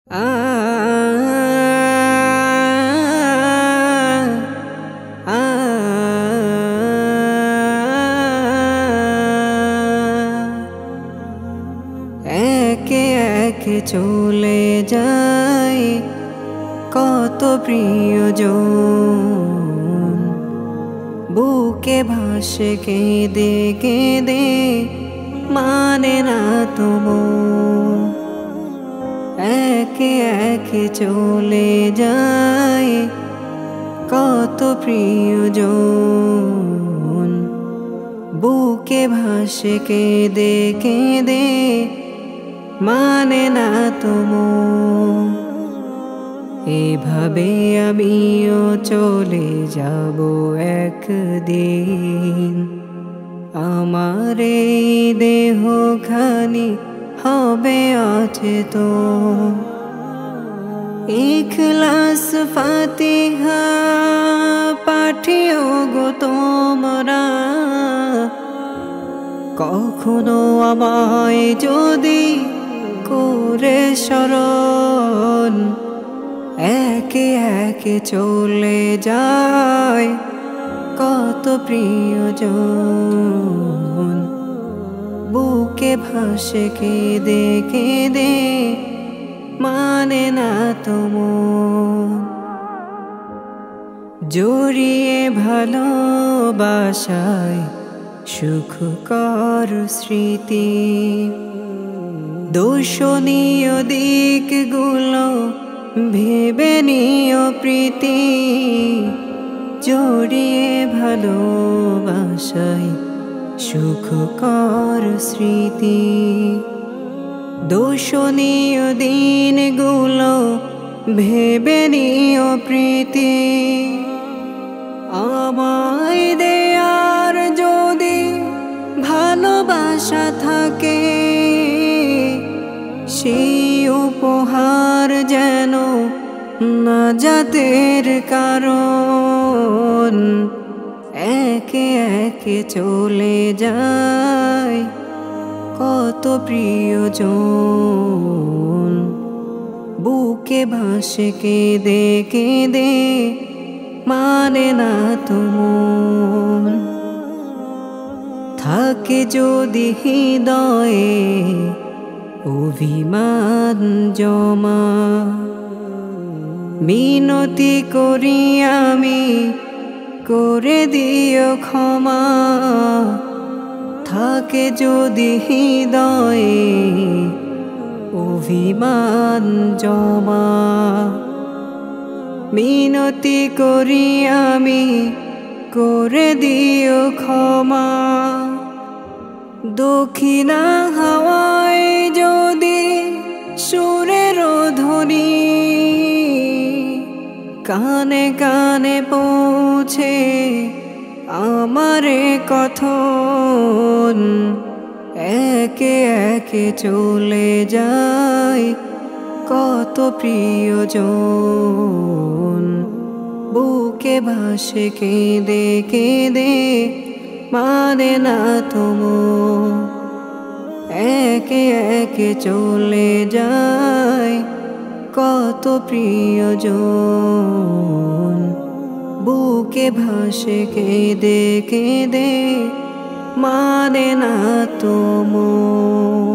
একে একে চলে যায় কত প্রিয়জন, বুকে ভাসে কেঁদে কেঁদে মানে না তোমার। একে একে চলে যায় কত প্রিয়জন, বুকে ভাসে কেঁদে কেঁদে মানে না তোমার। এভাবে আমিও চলে যাব একদিন, আমার এই দেহখানি হবে অচেতন। ইখলাস ফাতিহা পাঠিও গো তোমরা, কখনো আমায় যদি করে স্মরণ। একে একে চলে যায় কত প্রিয়জন, বুকে ভাসে কেঁদে কেঁদে মানে না তোমার। জড়িয়ে ভালোবাসায় সুখকর স্মৃতি, দর্শনীয় দিকগুলো ভেবে নিও প্রীতি। জড়িয়ে ভালোবাসায় সুখকর স্মৃতি, দর্শনীয় দিনগুলো ভেবে নিও প্রীতি। আমায় দেয়ার যদি ভালোবাসা থাকে, সেই উপহার যেন নাজাতের কারণ। একে একে চলে যায় কত প্রিয়জন, বুকে ভাসে কেঁদে কেঁদে মানে না তোমার। থাকে যদি হৃদয়ে অভিমান জমা, মিনতি করি আমি করে দিও ক্ষমা। থাকে যদি হৃদয়ে অভিমান জমা, মিনতি করি আমি করে দিও ক্ষমা। দক্ষিণা হাওয়ায় যদি সুরের ধ্বনি কানে কানে পৌঁছে আমারে কথন। একে একে চলে যায় কত প্রিয়জন, বুকে ভাসে কেঁদে কেঁদে মানে না তোমার। একে একে চলে যায় কত প্রিয়জন, বুকে ভাসে কেঁদে কেঁদে মানে না তোমার।